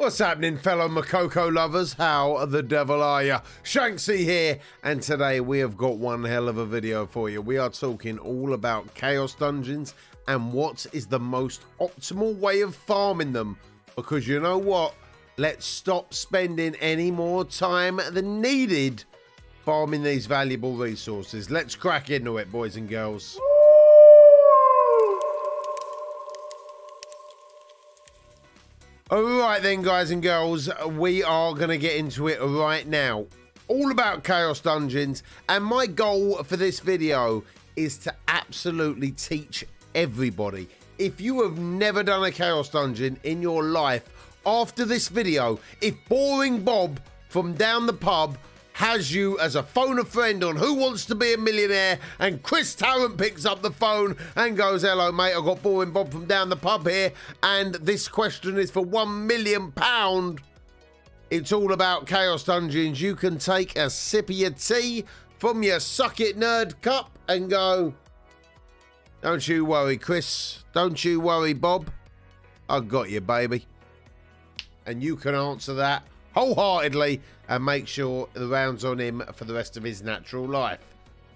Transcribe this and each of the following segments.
What's happening, fellow Mokoko lovers? How the devil are ya? Shanksy here, and today we have got one hell of a video for you. We are talking all about Chaos Dungeons and what is the most optimal way of farming them. Because you know what? Let's stop spending any more time than needed farming these valuable resources. Let's crack into it, boys and girls. Alright then, guys and girls, we are going to get into it right now. All about Chaos Dungeons, and my goal for this video is to absolutely teach everybody. If you have never done a Chaos Dungeon in your life, after this video, if Boring Bob from down the pub has you as a phone a friend on Who Wants to Be a Millionaire, and Chris Tarrant picks up the phone and goes, "Hello mate, I've got Boring Bob from down the pub here, and this question is for £1 million. It's all about Chaos Dungeons. You can take a sip of your tea from your Suck It Nerd cup and go, don't you worry Chris, don't you worry Bob, I've got you baby." And you can answer that wholeheartedly and make sure the round's on him for the rest of his natural life.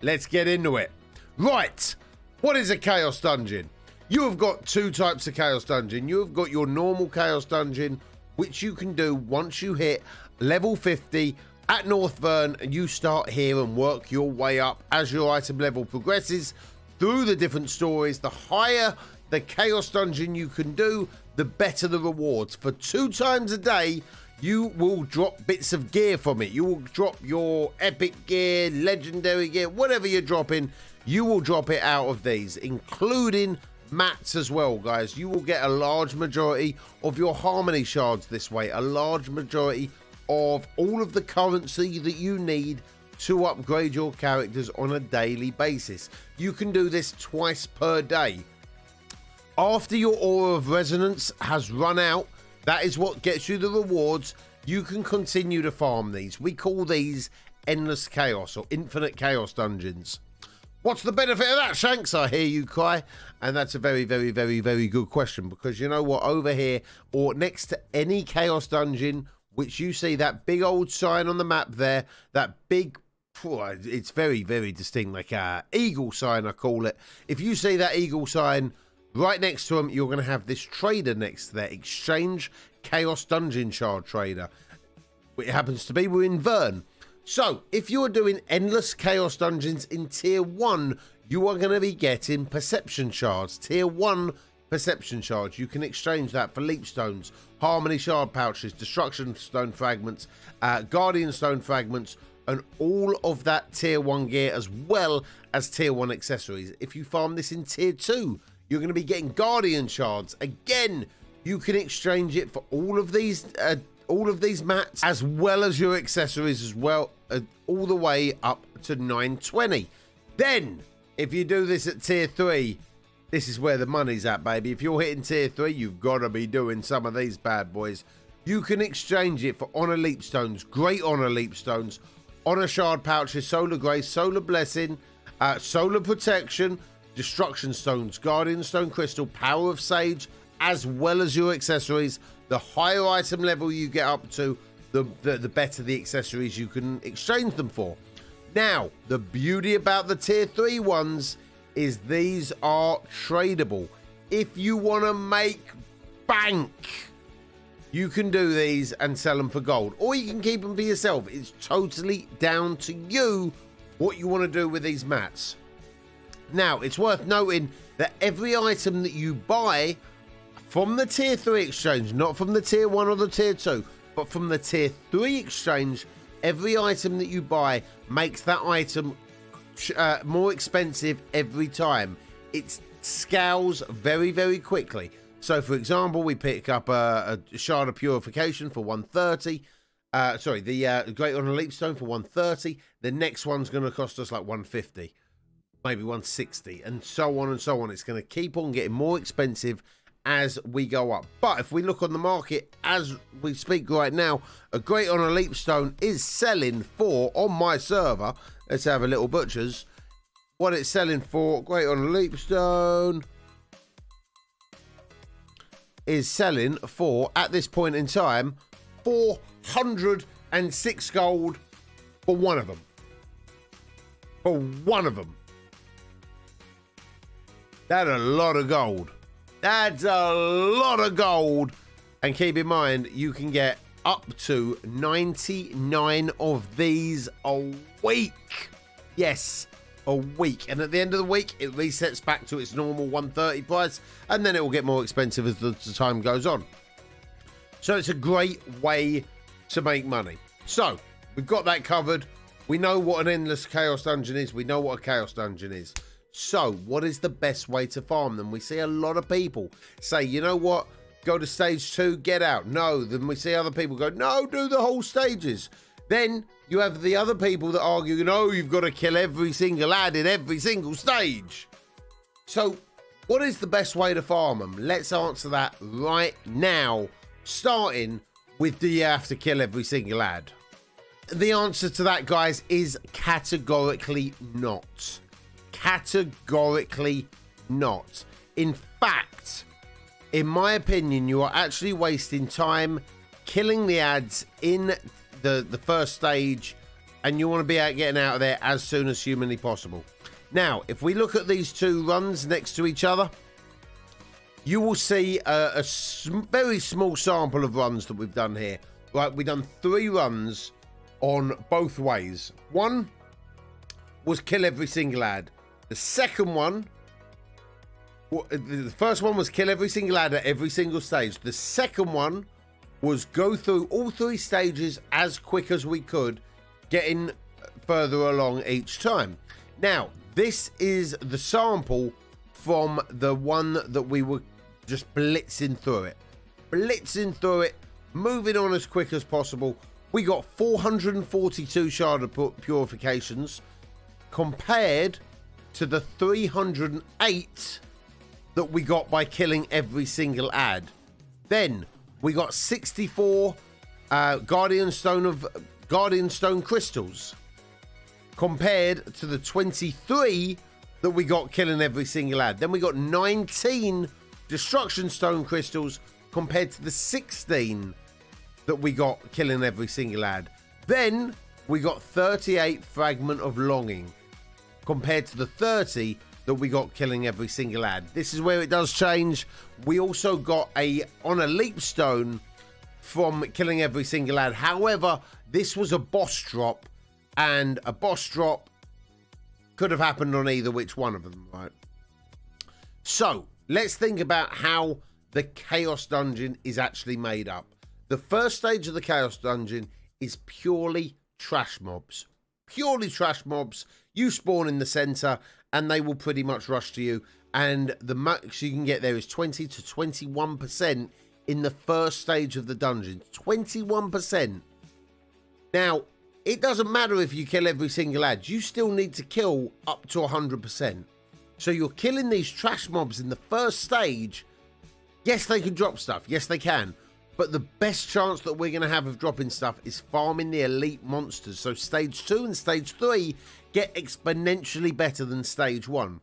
Let's get into it. Right, what is a Chaos Dungeon? You have got two types of Chaos Dungeon. You have got your normal Chaos Dungeon, which you can do once you hit level 50 at Northvern, and you start here and work your way up as your item level progresses through the different stories. The higher the Chaos Dungeon you can do, the better the rewards. For 2 times a day, you will drop bits of gear from it. You will drop your epic gear, legendary gear, whatever you're dropping, you will drop it out of these, including mats as well, guys. You will get a large majority of your harmony shards this way, a large majority of all of the currency that you need to upgrade your characters on a daily basis. You can do this twice per day. After your Aura of Resonance has run out, that is what gets you the rewards. You can continue to farm these. We call these Endless Chaos or Infinite Chaos Dungeons. What's the benefit of that, Shanks? I hear you cry. And that's a very, very, very, very good question, because you know what? Over here, or next to any Chaos Dungeon, which you see that big old sign on the map there, that big, it's very, very distinct, like a eagle sign, I call it. If you see that eagle sign, right next to them, you're going to have this trader next to there, Exchange Chaos Dungeon Shard Trader. It happens to be, we're in Vern. So, if you're doing Endless Chaos Dungeons in Tier 1, you are going to be getting Perception Shards. Tier 1 Perception Shards. You can exchange that for Leap Stones, Harmony Shard Pouches, Destruction Stone Fragments, Guardian Stone Fragments, and all of that Tier 1 gear, as well as Tier 1 accessories. If you farm this in Tier 2, you're going to be getting Guardian Shards. Again, you can exchange it for all of these mats, as well as your accessories as well, all the way up to 920. Then, if you do this at Tier 3, this is where the money's at, baby. If you're hitting Tier 3, you've got to be doing some of these bad boys. You can exchange it for Honor Leap Stones, Great Honor Leap Stones, Honor Shard Pouches, Solar Grace, Solar Blessing, Solar Protection, Destruction Stones, Guardian Stone Crystal, Power of Sage, as well as your accessories. The higher item level you get up to, the better the accessories you can exchange them for. Now, the beauty about the Tier 3 ones is these are tradable. If you want to make bank, you can do these and sell them for gold, or you can keep them for yourself. It's totally down to you what you want to do with these mats. Now, it's worth noting that every item that you buy from the Tier 3 exchange, not from the Tier 1 or the Tier 2, but from the Tier 3 exchange, every item that you buy makes that item more expensive every time. It scales very, very quickly. So, for example, we pick up a Shard of Purification for 130. Sorry, the Great Honor Leap Stone for 130. The next one's going to cost us like 150. Maybe 160, and so on and so on. It's going to keep on getting more expensive as we go up. But if we look on the market as we speak right now, a Great Honor Leap Stone is selling for, on my server, let's have a little butchers, what it's selling for. Great Honor Leap Stone is selling for, at this point in time, 406 gold for one of them. For one of them. That's a lot of gold. That's a lot of gold. And keep in mind, you can get up to 99 of these a week. Yes, a week. And at the end of the week, it resets back to its normal 130 price, and then it will get more expensive as the time goes on. So it's a great way to make money. So we've got that covered. We know what an endless chaos dungeon is. We know what a chaos dungeon is. So what is the best way to farm them? We see a lot of people say, you know what? Go to stage 2, get out. No, then we see other people go, no, do the whole stages. Then you have the other people that argue, no, you've got to kill every single ad in every single stage. So what is the best way to farm them? Let's answer that right now, starting with, do you have to kill every single ad? The answer to that, guys, is categorically not. Categorically not. In fact, in my opinion, you are actually wasting time killing the ads in the first stage, and you want to be getting out of there as soon as humanly possible. Now, if we look at these two runs next to each other, you will see a very small sample of runs that we've done here. Right, we've done 3 runs on both ways. One was kill every single ad. The second one, the first one was kill every single ad at every single stage. The second one was go through all 3 stages as quick as we could, getting further along each time. Now, this is the sample from the one that we were just blitzing through it. Blitzing through it, moving on as quick as possible. We got 442 shard of purifications compared to the 308 that we got by killing every single ad. Then we got 64 Guardian Stone crystals compared to the 23 that we got killing every single ad. Then we got 19 Destruction Stone crystals compared to the 16 that we got killing every single ad. Then we got 38 Fragment of Longing compared to the 30 that we got killing every single ad. This is where it does change. We also got on a leap stone from killing every single ad. However, this was a boss drop, and a boss drop could have happened on either which one of them, right? So let's think about how the Chaos Dungeon is actually made up. The first stage of the Chaos Dungeon is purely trash mobs. Purely trash mobs. You spawn in the center and they will pretty much rush to you. And the max you can get there is 20 to 21% in the first stage of the dungeon. 21%. Now, it doesn't matter if you kill every single ad. You still need to kill up to 100%. So you're killing these trash mobs in the first stage. Yes, they can drop stuff. Yes, they can. But the best chance that we're going to have of dropping stuff is farming the elite monsters. So stage 2 and stage 3 get exponentially better than stage 1.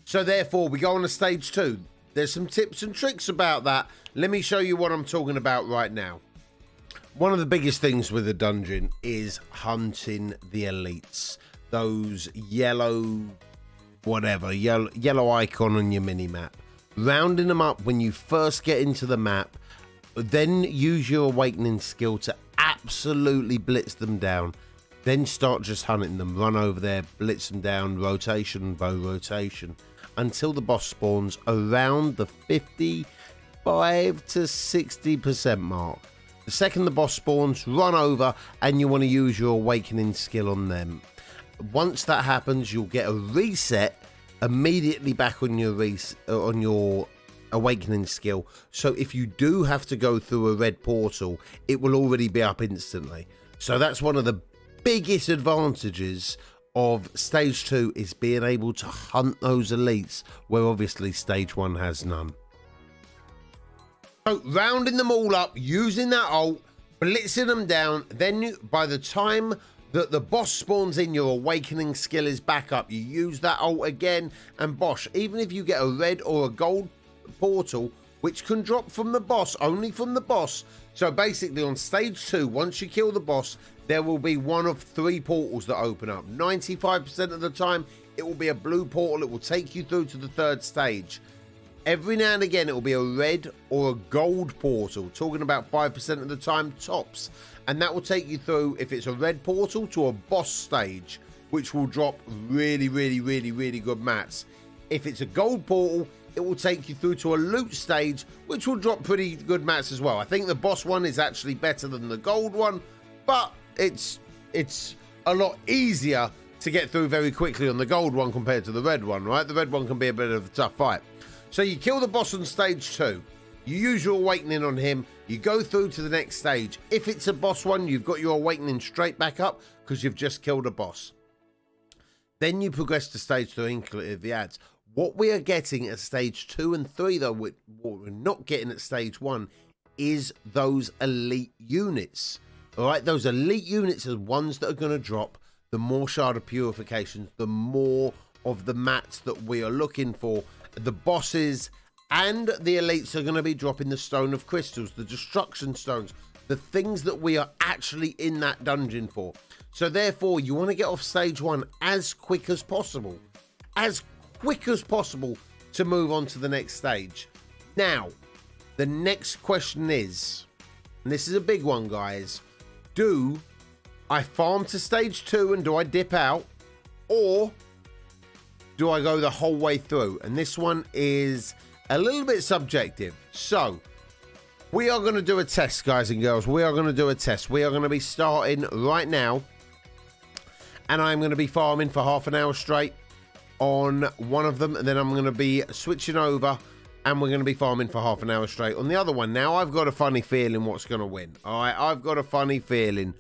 So therefore, we go on to stage 2. There's some tips and tricks about that. Let me show you what I'm talking about right now. One of the biggest things with the dungeon is hunting the elites. Those yellow, whatever, yellow icon on your mini-map. Rounding them up when you first get into the map. Then use your awakening skill to absolutely blitz them down. Then start just hunting them. Run over there, blitz them down, rotation by rotation, until the boss spawns around the 55 to 60% mark. The second the boss spawns, run over, and you want to use your awakening skill on them. Once that happens, you'll get a reset immediately back on your awakening skill. So if you do have to go through a red portal, it will already be up instantly. So that's one of the biggest advantages of stage 2, is being able to hunt those elites, where obviously stage 1 has none. So rounding them all up, using that ult, blitzing them down, then by the time that the boss spawns in, your awakening skill is back up. You use that ult again, and bosh, even if you get a red or a gold portal which can drop from the boss, only from the boss. So basically on stage 2, once you kill the boss, there will be one of 3 portals that open up. 95% of the time, it will be a blue portal. It will take you through to the 3rd stage. Every now and again, it will be a red or a gold portal, talking about 5% of the time tops. And that will take you through, if it's a red portal, to a boss stage, which will drop really good mats. If it's a gold portal, it will take you through to a loot stage, which will drop pretty good mats as well. I think the boss one is actually better than the gold one, but it's a lot easier to get through very quickly on the gold one compared to the red one, right? The red one can be a bit of a tough fight. So you kill the boss on stage 2. You use your awakening on him. You go through to the next stage. If it's a boss one, you've got your awakening straight back up because you've just killed a boss. Then you progress to stage 3 and clear the ads. What we are getting at stage 2 and 3, though, what we're not getting at stage 1, is those elite units. All right, those elite units are ones that are going to drop the more shard of purifications, the more of the mats that we are looking for. The bosses and the elites are going to be dropping the stone of crystals, the destruction stones, the things that we are actually in that dungeon for. So therefore, you want to get off stage 1 as quick as possible. As quick as possible to move on to the next stage. Now, the next question is, and this is a big one, guys, do I farm to stage 2 and do I dip out, or do I go the whole way through? And this one is a little bit subjective. So we are going to do a test, guys and girls. We are going to do a test. We are going to be starting right now, and I'm going to be farming for half an hour straight on one of them, and then I'm going to be switching over and we're going to be farming for half an hour straight on the other one. Now, I've got a funny feeling what's going to win. All right, I've got a funny feeling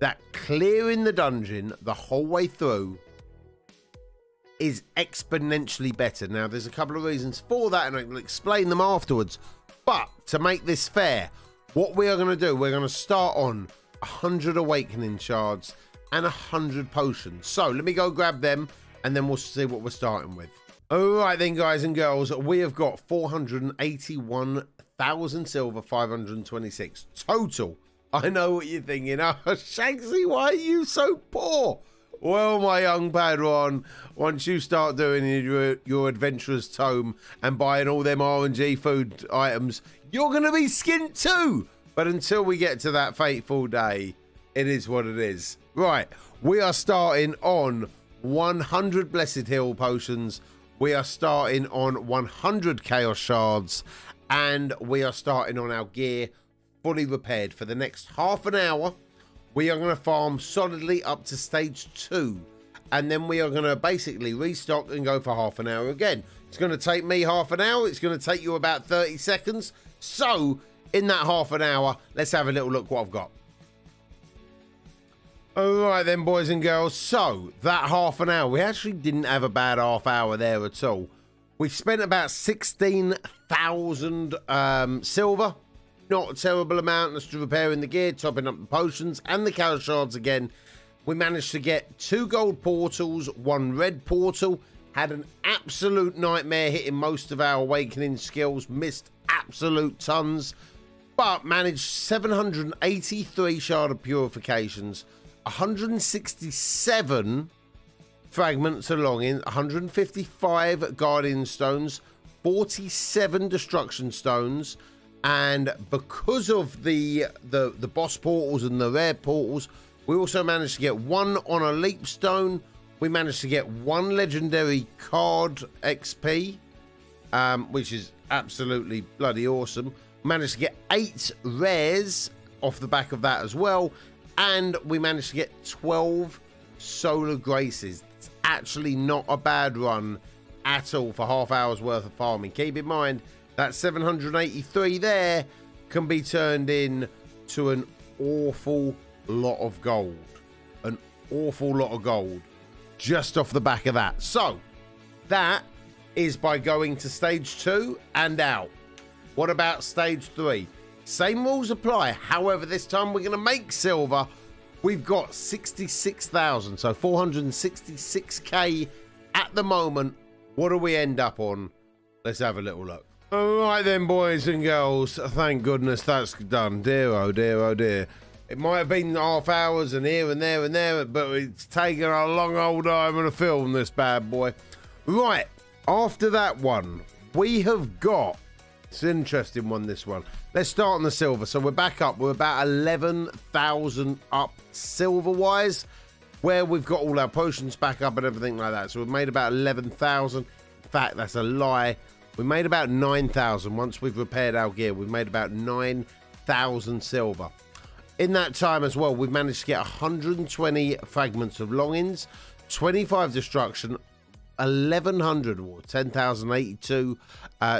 that clearing the dungeon the whole way through is exponentially better. Now, there's a couple of reasons for that, and I will explain them afterwards. But to make this fair, what we are going to do, we're going to start on 100 awakening shards and 100 potions. So let me go grab them, and then we'll see what we're starting with. All right then, guys and girls, we have got 481,000 silver, 526 total. I know what you're thinking. Oh, Shanksy, why are you so poor? Well, my young Padawan, once you start doing your adventurer's tome and buying all them R&G food items, you're going to be skint too. But until we get to that fateful day, it is what it is. Right, we are starting on 100 Blessed Hill potions. We are starting on 100 Chaos Shards. And we are starting on our gear fully repaired. For the next half an hour, we are going to farm solidly up to stage 2. And then we are going to basically restock and go for half an hour again. It's going to take me half an hour. It's going to take you about 30 seconds. So, in that half an hour, let's have a little look what I've got. Alright then, boys and girls, so that half an hour, we actually didn't have a bad half hour there at all. We spent about 16,000 silver, not a terrible amount, just repairing the gear, topping up the potions and the Chaos Shards again. We managed to get 2 gold portals, 1 red portal, had an absolute nightmare hitting most of our awakening skills, missed absolute tons, but managed 783 shard of purifications, 167 fragments of longing, 155 guardian stones, 47 destruction stones, and because of the boss portals and the rare portals, we also managed to get 1 on a leap stone. We managed to get 1 legendary card XP, which is absolutely bloody awesome. Managed to get 8 rares off the back of that as well. And we managed to get 12 solar graces. It's actually not a bad run at all for half hour's worth of farming. Keep in mind that 783 there can be turned in to an awful lot of gold. An awful lot of gold just off the back of that. So that is by going to stage 2 and out. What about stage 3? Same rules apply. However, this time we're going to make silver. We've got 66,000, so 466k at the moment. What do we end up on? Let's have a little look. All right then, boys and girls. Thank goodness that's done. Dear, oh dear, oh dear. It might have been half hours and here and there, but it's taken a long old time to film this bad boy. Right, after that one, we have got... It's an interesting one, this one. Let's start on the silver. So we're back up. We're about 11,000 up silver-wise, where we've got all our potions back up and everything like that. So we've made about 11,000. In fact, that's a lie. We made about 9,000 once we've repaired our gear. We've made about 9,000 silver. In that time as well, we've managed to get 120 fragments of longins, 25 destruction, 1,100 or 10,082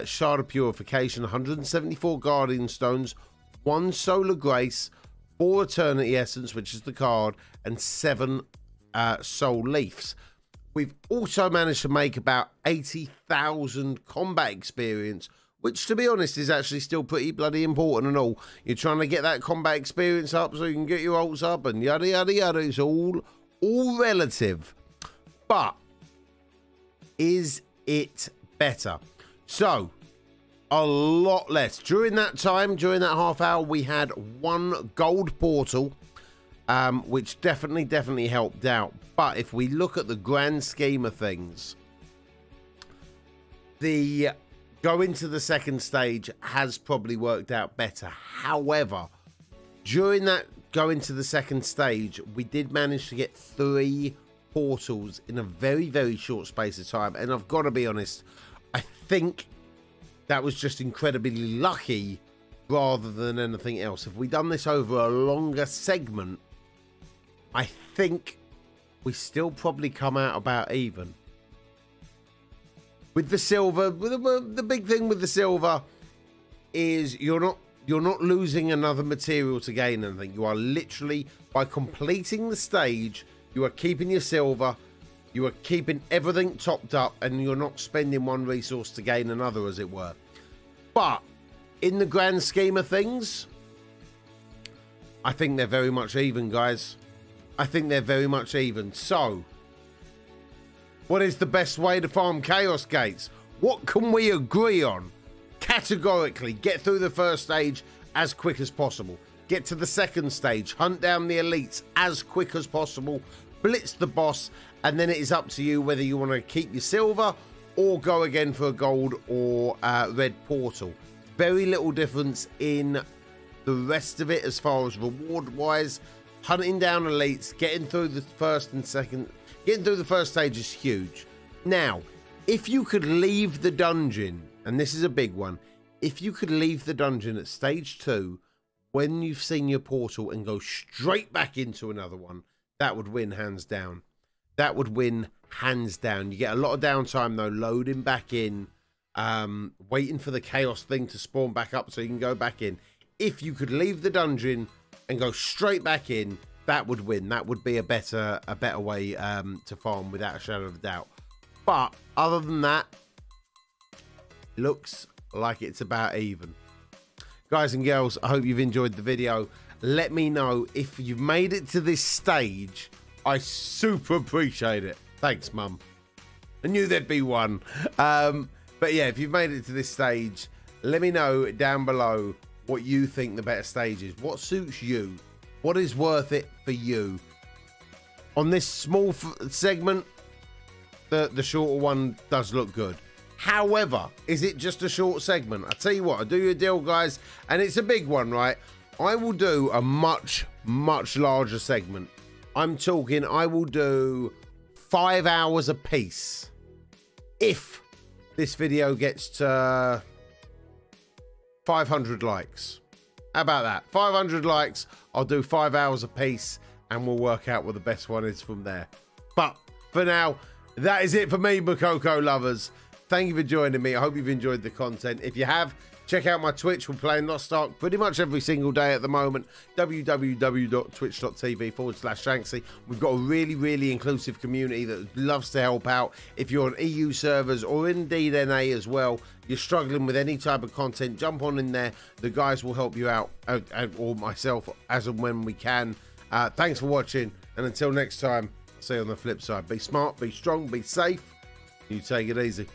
shard of purification, 174 guardian stones, 1 solar grace, 4 eternity essence, which is the card, and 7 soul leaves. We've also managed to make about 80,000 combat experience, which, to be honest, is actually still pretty bloody important and all. You're trying to get that combat experience up so you can get your ults up and yada, yada, yada. It's all relative. But is it better? So, a lot less. During that time, during that half hour, we had 1 gold portal, which definitely helped out. But if we look at the grand scheme of things, the going to the second stage has probably worked out better. However, during that going to the second stage, we did manage to get 3 portals in a very short space of time. And I've got to be honest, I think that was just incredibly lucky rather than anything else. If we'd done this over a longer segment, I think we still probably come out about even. With the silver, the big thing with the silver is you're not losing another material to gain anything. You are literally, by completing the stage, you are keeping your silver, you are keeping everything topped up, and you're not spending one resource to gain another, as it were. But in the grand scheme of things, I think they're very much even, guys. I think they're very much even. So, what is the best way to farm Chaos Gates? What can we agree on? Categorically, get through the first stage as quick as possible. Get to the second stage, hunt down the elites as quick as possible, blitz the boss, and then it is up to you whether you want to keep your silver or go again for a gold or red portal. Very little difference in the rest of it as far as reward-wise. Hunting down elites, getting through the first and second... Getting through the first stage is huge. Now, if you could leave the dungeon, and this is a big one, if you could leave the dungeon at stage 2 when you've seen your portal and go straight back into another one, that would win hands down. That would win hands down. You get a lot of downtime though, loading back in, waiting for the chaos thing to spawn back up so you can go back in. If you could leave the dungeon and go straight back in, that would win. That would be a better way to farm without a shadow of a doubt. But other than that, looks like it's about even. Guys and girls, I hope you've enjoyed the video. Let me know if you've made it to this stage. I super appreciate it. Thanks, Mum. I knew there'd be one. But yeah, if you've made it to this stage, let me know down below what you think the better stage is. What suits you? What is worth it for you? On this small segment, the shorter one does look good. However, is it just a short segment? I tell you what, I do you a deal, guys, and it's a big one, right? I will do a much larger segment. I'm talking, I will do 5 hours a piece if this video gets to 500 likes. How about that? 500 likes, I'll do 5 hours a piece, and we'll work out what the best one is from there. But for now, that is it for me, Mokoko lovers. Thank you for joining me. I hope you've enjoyed the content. If you have, check out my Twitch. We're playing Lost Ark pretty much every single day at the moment. www.twitch.tv/Shanksy. We've got a really inclusive community that loves to help out. If you're on EU servers or indeed NA as well, you're struggling with any type of content, jump on in there. The guys will help you out, or myself, as and when we can. Thanks for watching, and until next time, see you on the flip side. Be smart, be strong, be safe. You take it easy.